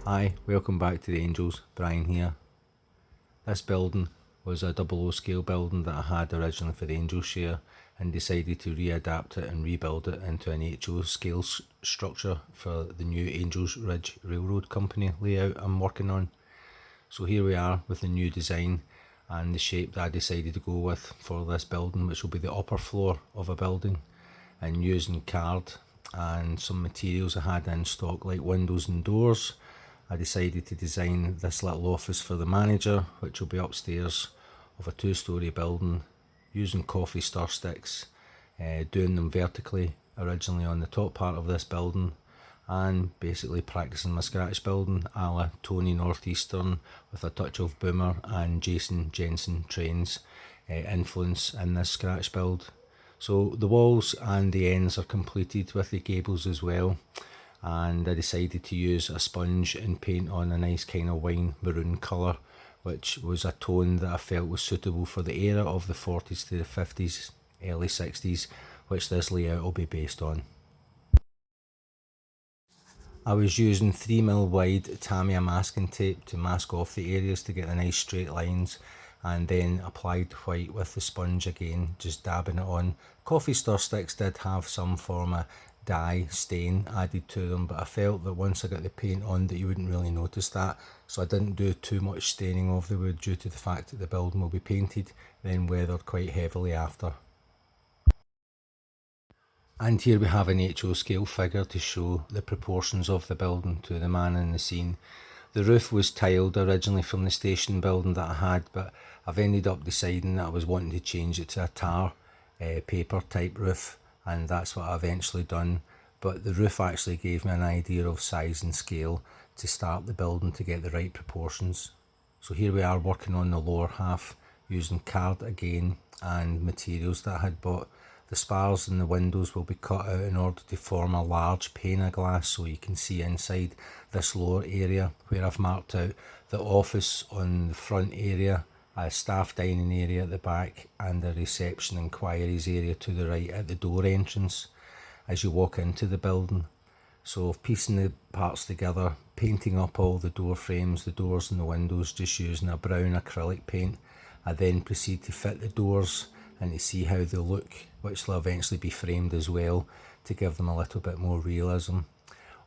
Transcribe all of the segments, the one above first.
Hi, welcome back to the Angels. Brian here. This building was a 00 scale building that I had originally for the Angels share and decided to readapt it and rebuild it into an HO scale structure for the new Angels Ridge Railroad Company layout I'm working on. So here we are with the new design and the shape that I decided to go with for this building, which will be the upper floor of a building, and using card and some materials I had in stock like windows and doors. I decided to design this little office for the manager, which will be upstairs of a 2-storey building, using coffee stir sticks, doing them vertically originally on the top part of this building, and basically practicing my scratch building a la Tony Northeastern with a touch of Boomer and Jason Jensen Trains influence in this scratch build. So the walls and the ends are completed with the gables as well, and I decided to use a sponge and paint on a nice kind of wine maroon colour, which was a tone that I felt was suitable for the era of the 40s to the 50s, early 60s, which this layout will be based on. I was using 3mm wide Tamiya masking tape to mask off the areas to get the nice straight lines, and then applied white with the sponge again, just dabbing it on. Coffee stir sticks did have some form of dye stain added to them, but I felt that once I got the paint on that you wouldn't really notice that, so I didn't do too much staining of the wood due to the fact that the building will be painted, then weathered quite heavily after. And here we have an HO scale figure to show the proportions of the building to the man in the scene. The roof was tiled originally from the station building that I had, but I've ended up deciding that I was wanting to change it to a tar paper type roof, and that's what I eventually done. But the roof actually gave me an idea of size and scale to start the building to get the right proportions. So here we are working on the lower half using card again and materials that I had bought. The spars in the windows will be cut out in order to form a large pane of glass so you can see inside this lower area, where I've marked out the office on the front area, a staff dining area at the back, and a reception inquiries area to the right at the door entrance as you walk into the building. So piecing the parts together, painting up all the door frames, the doors and the windows, just using a brown acrylic paint. I then proceed to fit the doors and to see how they look, which will eventually be framed as well to give them a little bit more realism.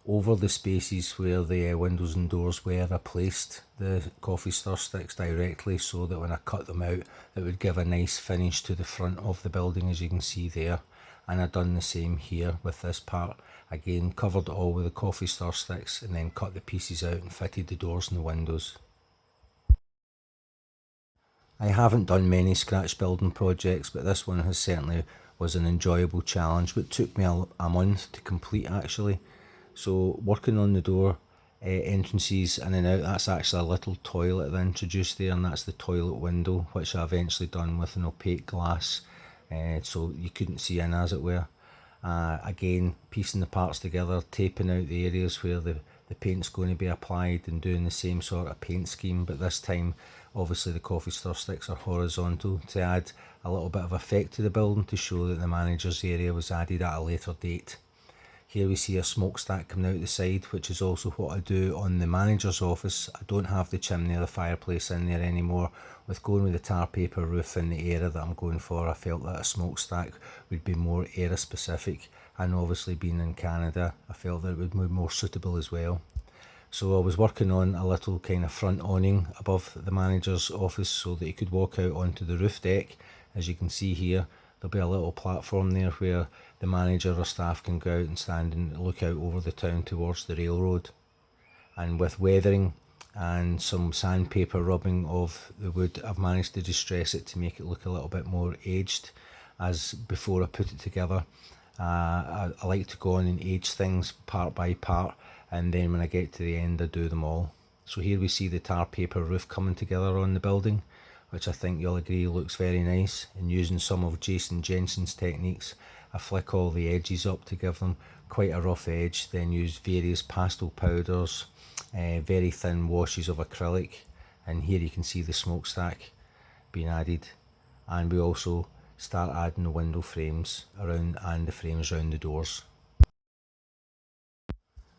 Over the spaces where the windows and doors were, I placed the coffee stir sticks directly so that when I cut them out it would give a nice finish to the front of the building, as you can see there. And I've done the same here with this part. Again, covered it all with the coffee stir sticks and then cut the pieces out and fitted the doors and the windows. I haven't done many scratch building projects, but this one has certainly was an enjoyable challenge, but took me a month to complete actually. So working on the door entrances in and out, that's actually a little toilet I introduced there, and that's the toilet window, which I eventually done with an opaque glass, so you couldn't see in, as it were. Again, piecing the parts together, taping out the areas where the paint's going to be applied and doing the same sort of paint scheme, but this time obviously the coffee stir sticks are horizontal to add a little bit of effect to the building, to show that the manager's area was added at a later date. Here we see a smokestack coming out the side, which is also what I do on the manager's office. I don't have the chimney or the fireplace in there anymore. With going with the tar paper roof in the area that I'm going for, I felt that a smokestack would be more area specific, and obviously being in Canada, I felt that it would be more suitable as well. So I was working on a little kind of front awning above the manager's office so that he could walk out onto the roof deck. As you can see here, there'll be a little platform there where the manager or staff can go out and stand and look out over the town towards the railroad. And with weathering and some sandpaper rubbing of the wood, I've managed to distress it to make it look a little bit more aged. As before I put it together, I like to go on and age things part by part, and then when I get to the end I do them all. So here we see the tar paper roof coming together on the building, which I think you'll agree looks very nice. And using some of Jason Jensen's techniques, I flick all the edges up to give them quite a rough edge, then use various pastel powders, very thin washes of acrylic, and here you can see the smokestack being added. And we also start adding the window frames around and the frames around the doors.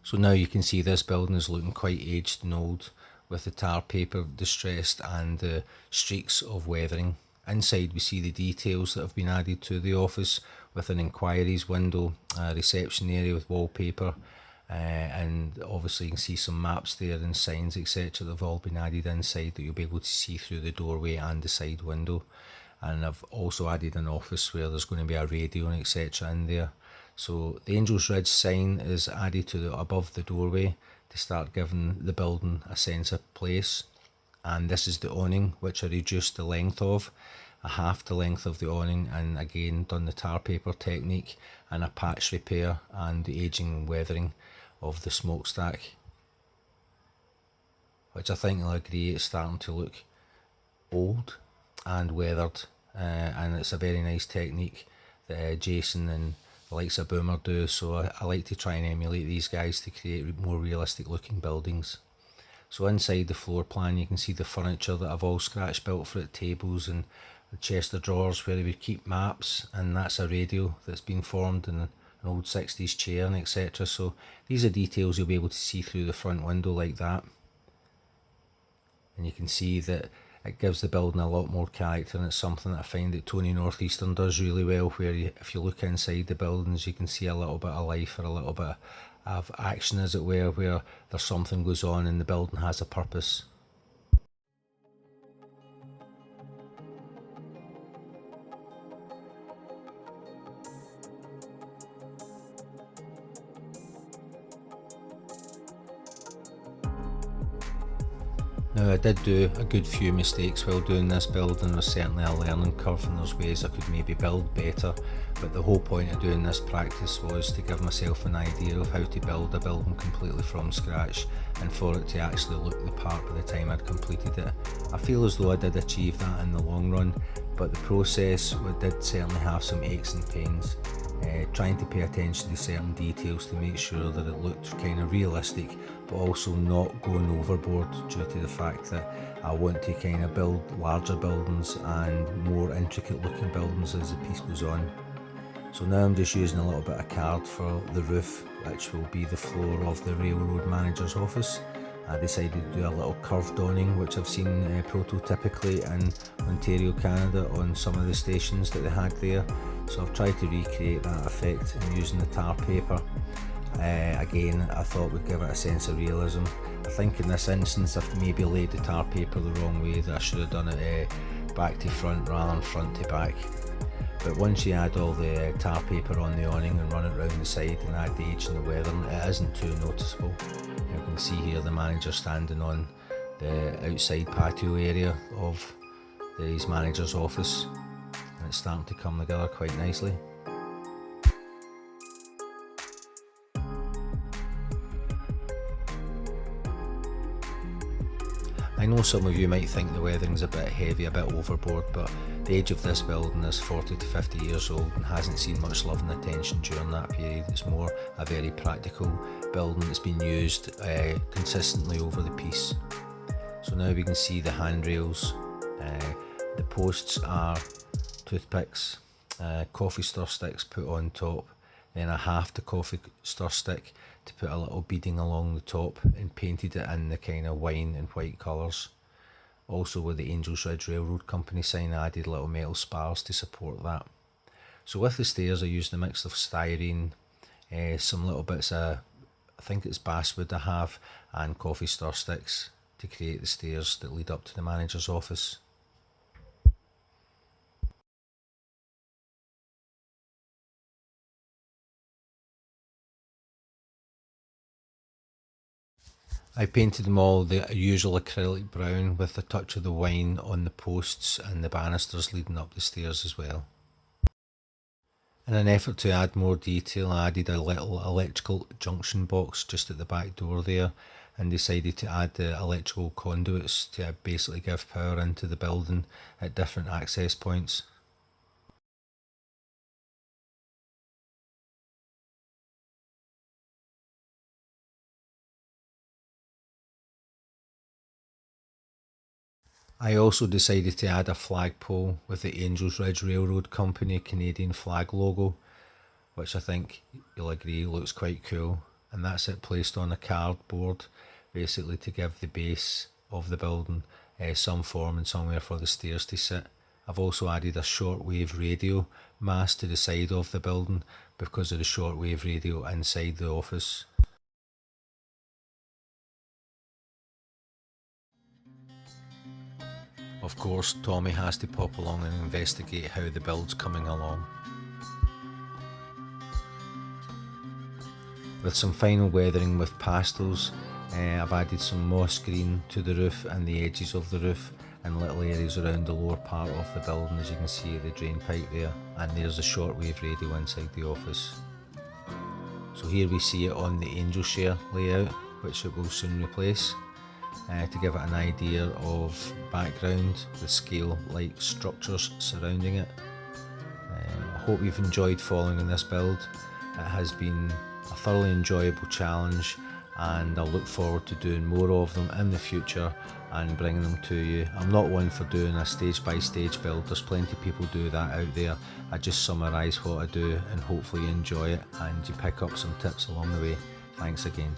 So now you can see this building is looking quite aged and old, with the tar paper distressed and the streaks of weathering. Inside we see the details that have been added to the office, with an inquiries window, a reception area with wallpaper, and obviously you can see some maps there and signs, etc. that have all been added inside that you'll be able to see through the doorway and the side window. And I've also added an office where there's going to be a radio and etc. in there. So the Angels Ridge sign is added to above the doorway to start giving the building a sense of place. And this is the awning, which I reduced the length of, a half the length of the awning, and again done the tar paper technique and a patch repair and the aging and weathering of the smokestack, which I think you'll agree is starting to look old and weathered, and it's a very nice technique that Jason and the likes of Boomer do, so I like to try and emulate these guys to create more realistic looking buildings. So inside the floor plan you can see the furniture that I've all scratch built for it, tables and the chest of drawers where we keep maps, and that's a radio that's been formed in an old 60s chair and etc. So these are details you'll be able to see through the front window like that, and you can see that it gives the building a lot more character, and it's something that I find that Tony Northeastern does really well, where if you look inside the buildings you can see a little bit of life or a little bit of action, as it were, where there's something goes on and the building has a purpose. Now I did do a good few mistakes while doing this build, and there's certainly a learning curve and there's ways I could maybe build better, but the whole point of doing this practice was to give myself an idea of how to build a building completely from scratch, and for it to actually look the part by the time I'd completed it. I feel as though I did achieve that in the long run, but the process did certainly have some aches and pains. Trying to pay attention to certain details to make sure that it looked kind of realistic, but also not going overboard, due to the fact that I want to kind of build larger buildings and more intricate looking buildings as the piece goes on. So now I'm just using a little bit of card for the roof, which will be the floor of the railroad manager's office. I decided to do a little curved awning, which I've seen prototypically in Ontario, Canada, on some of the stations that they had there. So I've tried to recreate that effect using the tar paper. Again, I thought would give it a sense of realism. I think in this instance I've maybe laid the tar paper the wrong way, that I should have done it back to front rather than front to back. But once you add all the tar paper on the awning and run it round the side and add the age and the weathering, it isn't too noticeable. You can see here the manager standing on the outside patio area of his manager's office, and it's starting to come together quite nicely. I know some of you might think the weathering's a bit heavy, a bit overboard, but the age of this building is 40 to 50 years old and hasn't seen much love and attention during that period. It's more a very practical building that's been used consistently over the piece. So now we can see the handrails. The posts are toothpicks, coffee stir sticks put on top, then I halved the coffee stir stick to put a little beading along the top and painted it in the kind of wine and white colours. Also with the Angels Ridge Railroad Company sign I added little metal spars to support that. So with the stairs I used a mix of styrene, some little bits of, I think it's basswood I have, and coffee stir sticks to create the stairs that lead up to the manager's office. I painted them all the usual acrylic brown with a touch of the wine on the posts and the banisters leading up the stairs as well. In an effort to add more detail, I added a little electrical junction box just at the back door there, and decided to add the electrical conduits to basically give power into the building at different access points. I also decided to add a flagpole with the Angels Ridge Railroad Company Canadian flag logo, which I think you'll agree looks quite cool. and that's it placed on a cardboard, basically to give the base of the building some form and somewhere for the stairs to sit. I've also added a shortwave radio mast to the side of the building because of the shortwave radio inside the office. Of course, Tommy has to pop along and investigate how the build's coming along. With some final weathering with pastels, I've added some moss green to the roof and the edges of the roof and little areas around the lower part of the building, as you can see the drain pipe there, and there's a shortwave radio inside the office. So here we see it on the angel share layout, which it will soon replace, to give it an idea of background, the scale-like structures surrounding it. I hope you've enjoyed following in this build. It has been a thoroughly enjoyable challenge, and I'll look forward to doing more of them in the future and bringing them to you. I'm not one for doing a stage by stage build, there's plenty of people do that out there. I just summarise what I do and hopefully you enjoy it and you pick up some tips along the way. Thanks again.